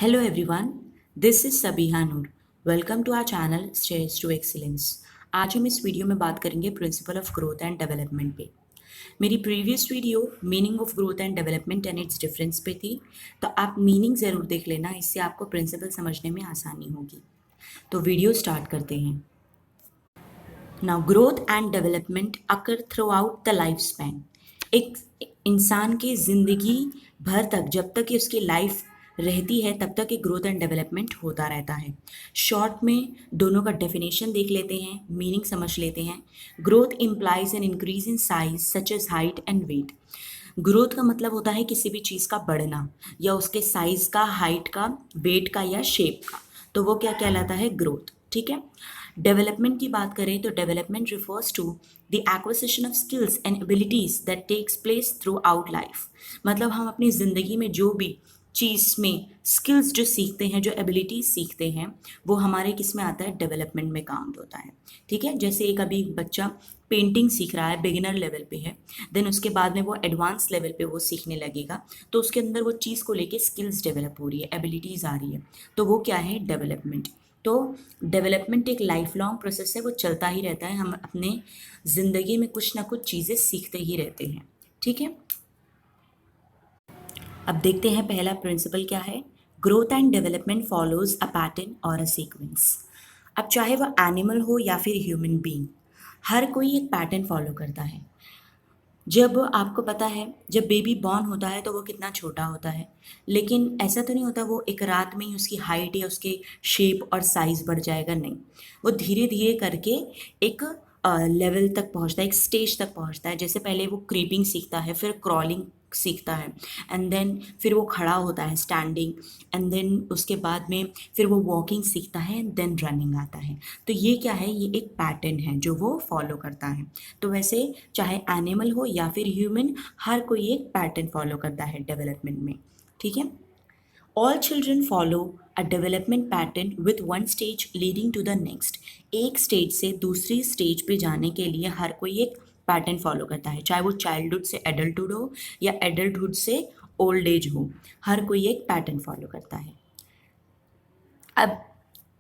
Hello everyone, this is Sabiha Noor. Welcome to our channel Stairs to Excellence. आज हम इस video में बात करेंगे principle of growth and development पे। मेरी previous video meaning of growth and development and it's difference पे थी, तो आप मीनिंग ज़रूर देख लेना, इससे आपको प्रिंसिपल समझने में आसानी होगी। तो वीडियो स्टार्ट करते हैं। Now growth and development occur through out the life span. एक इंसान की ज़िंदगी भर तक, जब तक कि उसकी लाइफ रहती है तब तक ये ग्रोथ एंड डेवलपमेंट होता रहता है। शॉर्ट में दोनों का डेफिनेशन देख लेते हैं, मीनिंग समझ लेते हैं। Growth implies an increase in size such as height and weight. Growth का मतलब होता है किसी भी चीज़ का बढ़ना, या उसके साइज का, हाइट का, वेट का या शेप का, तो वो क्या कहलाता है? ग्रोथ। ठीक है। डेवलपमेंट की बात करें तो development refers to the acquisition of skills and abilities that takes place throughout life. मतलब हम अपनी ज़िंदगी में जो भी चीज़ में स्किल्स जो सीखते हैं, जो एबिलिटीज सीखते हैं, वो हमारे किस में आता है? डेवलपमेंट में काउंट होता है। ठीक है। जैसे एक अभी बच्चा पेंटिंग सीख रहा है, बिगिनर लेवल पे है, देन उसके बाद में वो एडवांस लेवल पे वो सीखने लगेगा, तो उसके अंदर वो चीज़ को लेके स्किल्स डेवलप हो रही है, एबिलिटीज़ आ रही है, तो वो क्या है? डेवलपमेंट। तो डेवलपमेंट एक लाइफ लॉन्ग प्रोसेस है, वो चलता ही रहता है। हम अपने ज़िंदगी में कुछ ना कुछ चीज़ें सीखते ही रहते हैं। ठीक है। अब देखते हैं पहला प्रिंसिपल क्या है। Growth and development follows a pattern और अ सीक्वेंस। अब चाहे वह एनिमल हो या फिर ह्यूमन बीइंग, हर कोई एक पैटर्न फॉलो करता है। जब आपको पता है, जब बेबी बॉर्न होता है तो वो कितना छोटा होता है, लेकिन ऐसा तो नहीं होता वो एक रात में ही उसकी हाइट या उसके शेप और साइज़ बढ़ जाएगा, नहीं। वो धीरे धीरे करके एक लेवल तक पहुंचता है, एक स्टेज तक पहुंचता है। जैसे पहले वो क्रीपिंग सीखता है, फिर क्रॉलिंग सीखता है, एंड देन फिर वो खड़ा होता है, स्टैंडिंग, एंड देन उसके बाद में फिर वो वॉकिंग सीखता है, एंड देन रनिंग आता है। तो ये क्या है? ये एक पैटर्न है जो वो फॉलो करता है। तो वैसे चाहे एनिमल हो या फिर ह्यूमन, हर कोई एक पैटर्न फॉलो करता है डेवलपमेंट में। ठीक है। All children follow a development pattern with one stage leading to the next. एक स्टेज से दूसरी स्टेज पे जाने के लिए हर कोई एक पैटर्न फॉलो करता है, चाहे वो चाइल्डहुड से एडल्टहुड हो या एडल्टहुड से ओल्ड एज हो, हर कोई एक पैटर्न फॉलो करता है। अब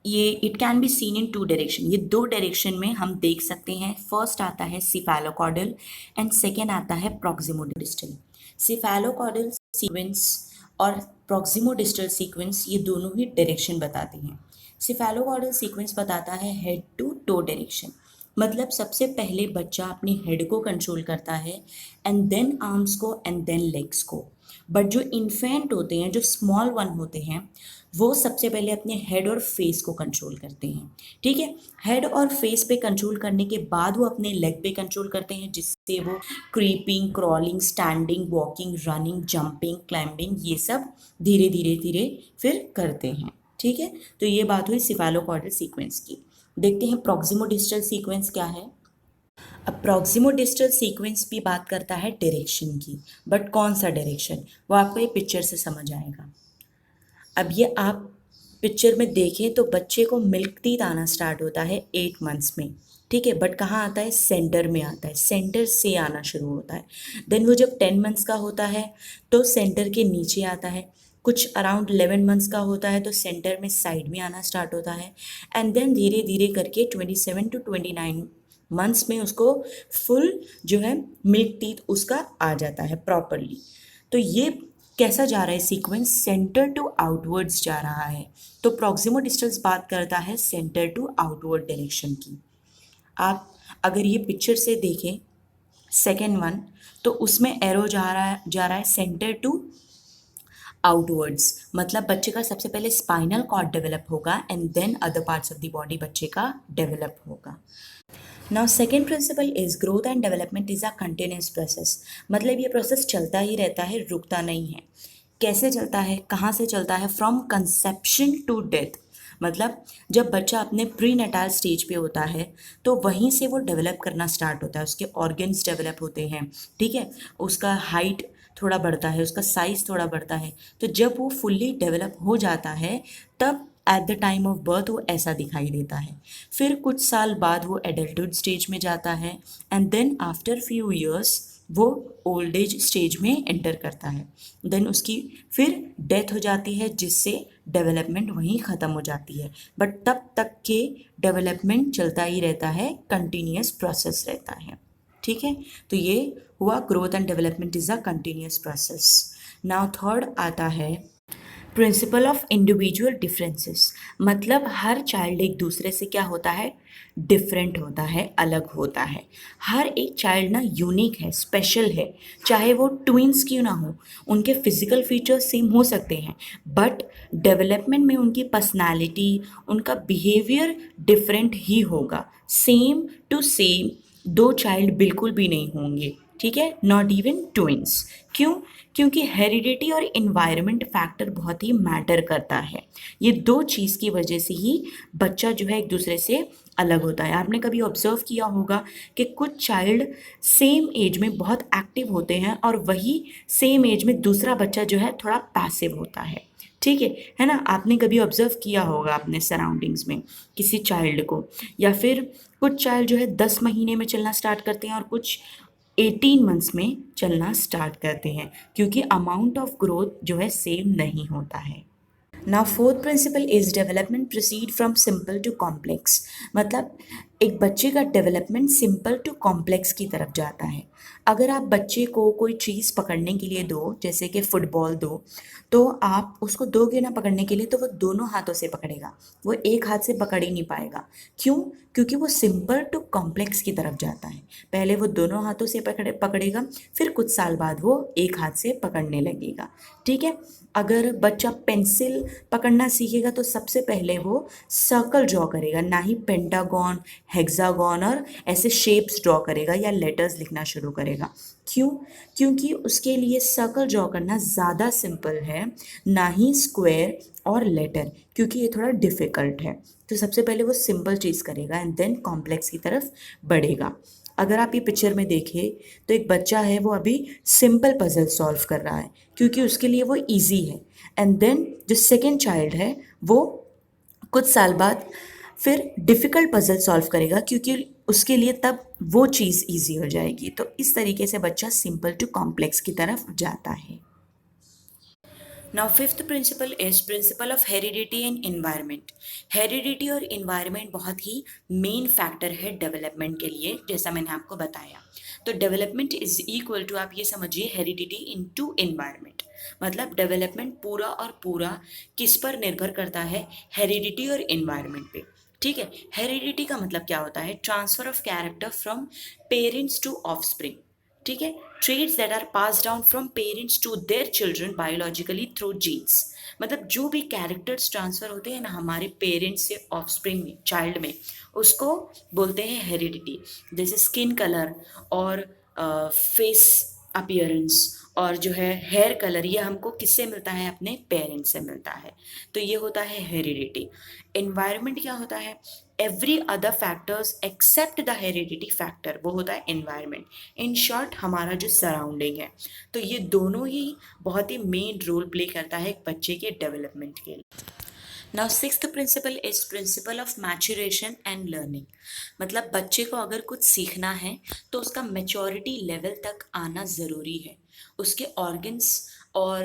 ये it can be seen in two direction, ये दो डायरेक्शन में हम देख सकते हैं। फर्स्ट आता है सिफेलोकॉर्डल एंड सेकेंड आता है प्रॉक्सिमोडिस्टल। सिफेलोकॉर्डल सीक्वेंस और प्रॉक्सिमोडिस्टल सीक्वेंस, ये दोनों ही डायरेक्शन बताते हैं। सिफेलोकॉर्डल सीक्वेंस बताता है हेड टू टो डायरेक्शन, मतलब सबसे पहले बच्चा अपने हेड को कंट्रोल करता है, एंड देन आर्म्स को, एंड देन लेग्स को। बट जो इन्फेंट होते हैं, जो स्मॉल वन होते हैं, वो सबसे पहले अपने हेड और फेस को कंट्रोल करते हैं। ठीक है। हेड और फेस पे कंट्रोल करने के बाद वो अपने लेग पे कंट्रोल करते हैं, जिससे वो creeping, crawling, standing, walking, running, jumping, climbing, ये सब धीरे धीरे धीरे फिर करते हैं। ठीक है। तो ये बात हुई सिफेलोकॉर्डल सीक्वेंस की। देखते हैं प्रॉक्सिमोडिस्टल सीक्वेंस क्या है। अब प्रॉक्सिमोडिस्टल सीक्वेंस भी बात करता है डायरेक्शन की, बट कौन सा डायरेक्शन, वो आपको ये पिक्चर से समझ आएगा। अब ये आप पिक्चर में देखें तो बच्चे को मिल्क टीथ आना स्टार्ट होता है 8 मंथ्स में। ठीक है। बट कहाँ आता है? सेंटर में आता है, सेंटर से आना शुरू होता है। देन वो जब 10 मंथ्स का होता है तो सेंटर के नीचे आता है। कुछ अराउंड 11 मंथ्स का होता है तो सेंटर में साइड में आना स्टार्ट होता है, एंड देन धीरे धीरे करके 27 to 29 मंथ्स में उसको फुल जो है मिल्क टीथ उसका आ जाता है प्रॉपरली। तो ये कैसा जा रहा है सीक्वेंस? सेंटर टू आउटवर्ड्स जा रहा है। तो प्रॉक्सिमोडिस्टल्स बात करता है सेंटर टू आउटवर्ड डायरेक्शन की। आप अगर ये पिक्चर से देखें सेकेंड वन, तो उसमें एरो जा रहा है सेंटर टू आउटवर्ड्स, मतलब बच्चे का सबसे पहले स्पाइनल कॉर्ड डेवलप होगा, and then other parts of the body बच्चे का डेवलप होगा। Now second principle is growth and development is a continuous process. मतलब ये प्रोसेस चलता ही रहता है, रुकता नहीं है। कैसे चलता है, कहाँ से चलता है? From conception to death. मतलब जब बच्चा अपने प्री नटाल स्टेज पे होता है तो वहीं से वो डेवलप करना स्टार्ट होता है, उसके ऑर्गन्स डेवलप होते हैं। ठीक है। उसका हाइट थोड़ा बढ़ता है, उसका साइज़ थोड़ा बढ़ता है। तो जब वो फुल्ली डेवलप हो जाता है तब at the time of birth वो ऐसा दिखाई देता है। फिर कुछ साल बाद वो एडल्टहुड स्टेज में जाता है, and then after few years वो ओल्ड एज स्टेज में एंटर करता है। देन उसकी फिर डेथ हो जाती है, जिससे डेवलपमेंट वहीं ख़त्म हो जाती है, बट तब तक के डेवलपमेंट चलता ही रहता है, कंटिन्यूस प्रोसेस रहता है। ठीक है, तो ये हुआ growth and development is a continuous process. Now third आता है प्रिंसिपल ऑफ इंडिविजुअल डिफरेंसेस। मतलब हर चाइल्ड एक दूसरे से क्या होता है, डिफरेंट होता है, अलग होता है। हर एक चाइल्ड ना यूनिक है, स्पेशल है, चाहे वो ट्विंस क्यों ना हो। उनके फिजिकल फीचर्स सेम हो सकते हैं, बट डेवलपमेंट में उनकी पर्सनालिटी, उनका बिहेवियर डिफरेंट ही होगा। सेम टू सेम दो चाइल्ड बिल्कुल भी नहीं होंगे, ठीक है, नॉट इवन ट्विंस। क्यों? क्योंकि हेरिडिटी और इन्वायरमेंट फैक्टर बहुत ही मैटर करता है। ये दो चीज़ की वजह से ही बच्चा जो है एक दूसरे से अलग होता है। आपने कभी ऑब्जर्व किया होगा कि कुछ चाइल्ड सेम एज में बहुत एक्टिव होते हैं और वही सेम एज में दूसरा बच्चा जो है थोड़ा पैसिव होता है। ठीक है ना? आपने कभी ऑब्जर्व किया होगा अपने सराउंडिंग्स में किसी चाइल्ड को, या फिर कुछ चाइल्ड जो है 10 महीने में चलना स्टार्ट करते हैं और कुछ 18 मंथ्स में चलना स्टार्ट करते हैं, क्योंकि अमाउंट ऑफ ग्रोथ जो है सेम नहीं होता है। Now fourth principle is development proceed from simple to complex. मतलब एक बच्चे का डेवलपमेंट सिंपल टू कॉम्प्लेक्स की तरफ जाता है। अगर आप बच्चे को कोई चीज़ पकड़ने के लिए दो, जैसे कि फुटबॉल दो, तो आप उसको दोगे ना पकड़ने के लिए, तो वो दोनों हाथों से पकड़ेगा, वो एक हाथ से पकड़ ही नहीं पाएगा। क्यों? क्योंकि वो सिंपल टू कॉम्प्लेक्स की तरफ जाता है। पहले वो दोनों हाथों से पकड़ेगा, फिर कुछ साल बाद वो एक हाथ से पकड़ने लगेगा। ठीक है, अगर बच्चा पेंसिल पकड़ना सीखेगा तो सबसे पहले वो सर्कल ड्रॉ करेगा, ना ही पेंटागन, हेक्सागन और ऐसे शेप्स ड्रॉ करेगा या लेटर्स लिखना शुरू करेगा। क्यों? क्योंकि उसके लिए सर्कल ड्रॉ करना ज़्यादा सिंपल है, ना ही स्क्वायर और लेटर, क्योंकि ये थोड़ा डिफ़िकल्ट है। तो सबसे पहले वो सिंपल चीज़ करेगा एंड देन कॉम्प्लेक्स की तरफ बढ़ेगा। अगर आप ये पिक्चर में देखें तो एक बच्चा है, वो अभी सिंपल पजल सॉल्व कर रहा है क्योंकि उसके लिए वो इजी है। एंड देन जो सेकेंड चाइल्ड है वो कुछ साल बाद फिर डिफ़िकल्ट पजल सॉल्व करेगा, क्योंकि उसके लिए तब वो चीज़ इजी हो जाएगी। तो इस तरीके से बच्चा सिंपल टू कॉम्प्लेक्स की तरफ जाता है। Now fifth principle is principle of heredity and environment. Heredity और इन्वायरमेंट बहुत ही मेन फैक्टर है डेवलपमेंट के लिए, जैसा मैंने आपको बताया। तो डेवलपमेंट इज इक्वल टू, आप ये समझिए, हेरिडिटी इनटू इन्वायरमेंट। मतलब डेवलपमेंट पूरा और पूरा किस पर निर्भर करता है? हेरिडिटी और इन्वायरमेंट पे। ठीक है, हेरिडिटी का मतलब क्या होता है? Transfer of character from parents to offspring. ठीक है, traits that are pass down from parents to their children biologically through genes. मतलब जो भी कैरेक्टर्स ट्रांसफर होते हैं ना हमारे पेरेंट्स से ऑफस्प्रिंग में, चाइल्ड में, उसको बोलते हैं हेरिडिटी। जैसे स्किन कलर और फेस अपीयरेंस और जो है हेयर कलर, ये हमको किससे मिलता है? अपने पेरेंट्स से मिलता है। तो ये होता है हेरिडिटी। एनवायरनमेंट क्या होता है? Every other factors except the heredity factor, वो होता है एनवायरनमेंट। इन शॉर्ट हमारा जो सराउंडिंग है। तो ये दोनों ही बहुत ही मेन रोल प्ले करता है एक बच्चे के डेवलपमेंट के लिए। Now sixth principle is principle of maturation and learning. मतलब बच्चे को अगर कुछ सीखना है तो उसका मैच्योरिटी लेवल तक आना ज़रूरी है। उसके ऑर्गन्स, और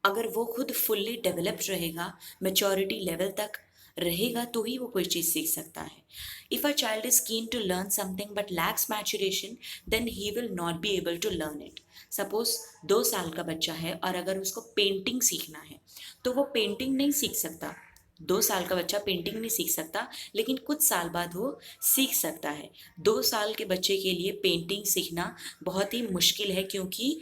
अगर वो खुद फुल्ली डेवलप्ड रहेगा, मैच्योरिटी लेवल तक रहेगा, तो ही वो कोई चीज़ सीख सकता है। If a child is keen to learn something but lacks maturation, then he will not be able to learn it. Suppose 2 साल का बच्चा है और अगर उसको पेंटिंग सीखना है तो वो पेंटिंग नहीं सीख सकता। 2 साल का बच्चा पेंटिंग नहीं सीख सकता, लेकिन कुछ साल बाद वो सीख सकता है। 2 साल के बच्चे के लिए पेंटिंग सीखना बहुत ही मुश्किल है, क्योंकि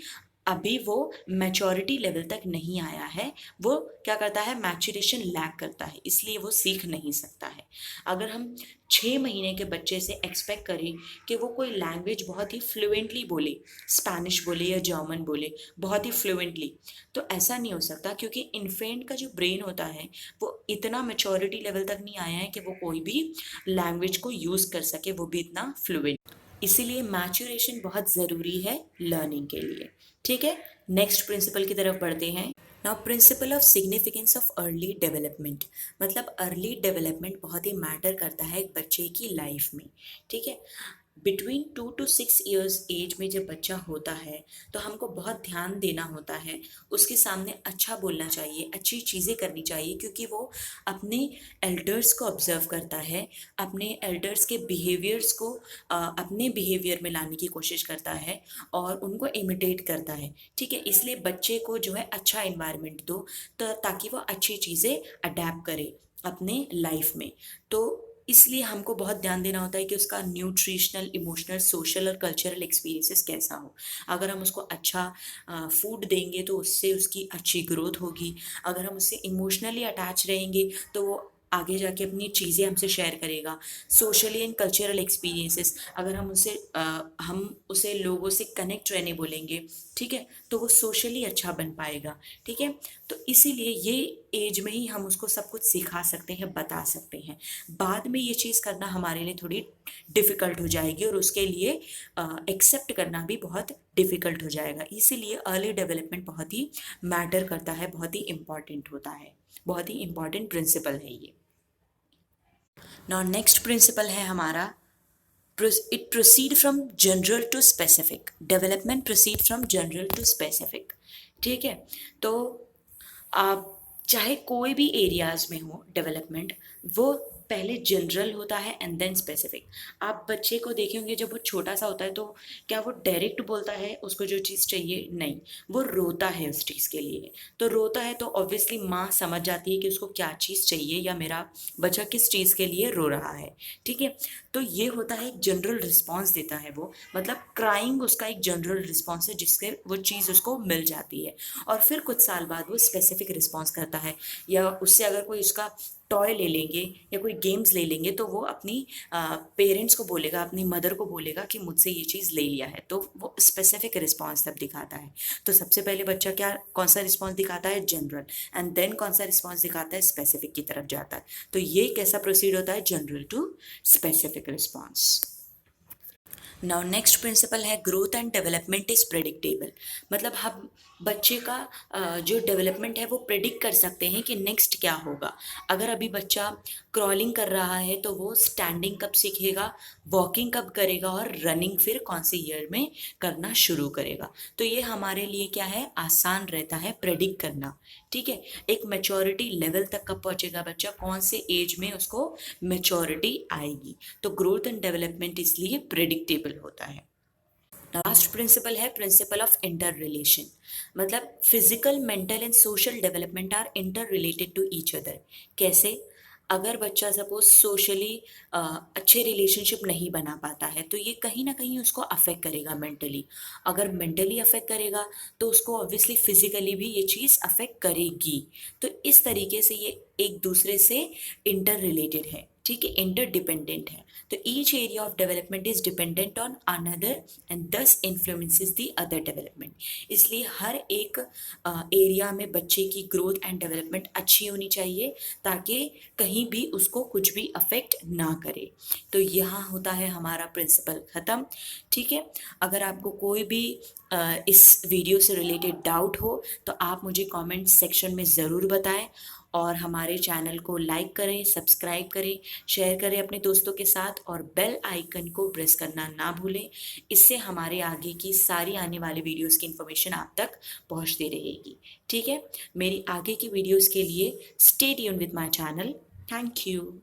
अभी वो मैच्योरिटी लेवल तक नहीं आया है। वो क्या करता है? मैच्योरेशन लैक करता है, इसलिए वो सीख नहीं सकता है। अगर हम 6 महीने के बच्चे से एक्सपेक्ट करें कि वो कोई लैंग्वेज बहुत ही फ्लुएंटली बोले, स्पैनिश बोले या जर्मन बोले बहुत ही फ्लुएंटली, तो ऐसा नहीं हो सकता, क्योंकि इन्फेंट का जो ब्रेन होता है वो इतना मैच्योरिटी लेवल तक नहीं आया है कि वो कोई भी लैंग्वेज को यूज़ कर सके, वो भी इतना फ्लुएंट। इसीलिए मैच्योरेशन बहुत ज़रूरी है लर्निंग के लिए। ठीक है, नेक्स्ट प्रिंसिपल की तरफ बढ़ते हैं। Now principle of significance of early development. मतलब अर्ली डेवलपमेंट बहुत ही मैटर करता है एक बच्चे की लाइफ में। ठीक है, बिटवीन 2 to 6 ईयर्स एज में जब बच्चा होता है तो हमको बहुत ध्यान देना होता है, उसके सामने अच्छा बोलना चाहिए, अच्छी चीज़ें करनी चाहिए, क्योंकि वो अपने एल्डर्स को ऑब्जर्व करता है, अपने एल्डर्स के बिहेवियर्स को अपने बिहेवियर में लाने की कोशिश करता है और उनको इमिटेट करता है। ठीक है, इसलिए बच्चे को जो है अच्छा इन्वायरमेंट दो, तो ताकि वो अच्छी चीज़ें अडेप्ट करे अपने लाइफ में। तो इसलिए हमको बहुत ध्यान देना होता है कि उसका न्यूट्रिशनल, इमोशनल, सोशल और कल्चरल एक्सपीरियंसेस कैसा हो। अगर हम उसको अच्छा फूड देंगे तो उससे उसकी अच्छी ग्रोथ होगी। अगर हम उससे इमोशनली अटैच रहेंगे तो वो आगे जाके अपनी चीज़ें हमसे शेयर करेगा। सोशली एंड कल्चरल एक्सपीरियंसेस, अगर हम उसे लोगों से कनेक्ट रहने बोलेंगे, ठीक है, तो वो सोशली अच्छा बन पाएगा। ठीक है, तो इसीलिए ये एज में ही हम उसको सब कुछ सिखा सकते हैं, बता सकते हैं। बाद में ये चीज़ करना हमारे लिए थोड़ी डिफ़िकल्ट हो जाएगी और उसके लिए एक्सेप्ट करना भी बहुत डिफ़िकल्ट हो जाएगा। इसीलिए अर्ली डेवलपमेंट बहुत ही मैटर करता है, बहुत ही इम्पॉर्टेंट होता है, बहुत ही इम्पॉर्टेंट प्रिंसिपल है ये। नाउ नेक्स्ट प्रिंसिपल है हमारा, it proceed from general to specific, development proceed from general to specific। ठीक है, तो आप चाहे कोई भी एरियाज में हो डेवलपमेंट, वो पहले जनरल होता है एंड देन स्पेसिफिक। आप बच्चे को देखेंगे जब वो छोटा सा होता है तो क्या वो डायरेक्ट बोलता है उसको जो चीज़ चाहिए? नहीं, वो रोता है उस चीज़ के लिए। तो रोता है तो ऑब्वियसली माँ समझ जाती है कि उसको क्या चीज़ चाहिए या मेरा बच्चा किस चीज़ के लिए रो रहा है। ठीक है, तो ये होता है एक जनरल रिस्पॉन्स देता है वो, मतलब क्राइंग उसका एक जनरल रिस्पॉन्स है जिससे वो चीज़ उसको मिल जाती है। और फिर कुछ साल बाद वो स्पेसिफिक रिस्पॉन्स करता है, या उससे अगर कोई उसका टॉय ले लेंगे या कोई गेम्स ले लेंगे तो वो अपनी पेरेंट्स को बोलेगा, अपनी मदर को बोलेगा कि मुझसे ये चीज़ ले लिया है, तो वो स्पेसिफिक रिस्पॉन्स तब दिखाता है। तो सबसे पहले बच्चा क्या कौन सा रिस्पॉन्स दिखाता है? जनरल। एंड देन कौन सा रिस्पॉन्स दिखाता है? स्पेसिफिक की तरफ जाता है। तो ये कैसा प्रोसीड होता है? General to specific response. Now next principle है growth and development is predictable. मतलब हम बच्चे का जो डेवलपमेंट है वो प्रेडिक्ट कर सकते हैं कि नेक्स्ट क्या होगा। अगर अभी बच्चा क्रॉलिंग कर रहा है तो वो स्टैंडिंग कब सीखेगा, वॉकिंग कब करेगा और रनिंग फिर कौन से ईयर में करना शुरू करेगा। तो ये हमारे लिए क्या है, आसान रहता है प्रेडिक्ट करना। ठीक है, एक मेच्योरिटी लेवल तक कब पहुंचेगा बच्चा, कौन से एज में उसको मेच्योरिटी आएगी। तो ग्रोथ एंड डेवलपमेंट इसलिए प्रेडिक्टेबल होता है। लास्ट प्रिंसिपल है प्रिंसिपल ऑफ इंटर रिलेशन। मतलब physical, mental and social development are interrelated to each other. कैसे? अगर बच्चा सपोज सोशली अच्छे रिलेशनशिप नहीं बना पाता है तो ये कहीं ना कहीं उसको अफेक्ट करेगा मेंटली। अगर मेंटली अफेक्ट करेगा तो उसको ऑब्वियसली फिजिकली भी ये चीज़ अफेक्ट करेगी। तो इस तरीके से ये एक दूसरे से इंटर रिलेटेड है। ठीक है, इंटर डिपेंडेंट है। तो each area of development is dependent on another and दस इन्फ्लुएंसेस द अदर डेवलपमेंट। इसलिए हर एक एरिया में बच्चे की ग्रोथ एंड डेवलपमेंट अच्छी होनी चाहिए ताकि कहीं भी उसको कुछ भी अफेक्ट ना करे। तो यहाँ होता है हमारा प्रिंसिपल ख़त्म। ठीक है, अगर आपको कोई भी इस वीडियो से रिलेटेड डाउट हो तो आप मुझे कमेंट सेक्शन में ज़रूर बताएं, और हमारे चैनल को लाइक करें, सब्सक्राइब करें, शेयर करें अपने दोस्तों के साथ और बेल आइकन को प्रेस करना ना भूलें। इससे हमारे आगे की सारी आने वाली वीडियोस की इन्फॉर्मेशन आप तक पहुंचती रहेगी। ठीक है, मेरी आगे की वीडियोस के लिए stay tuned with my channel. Thank you.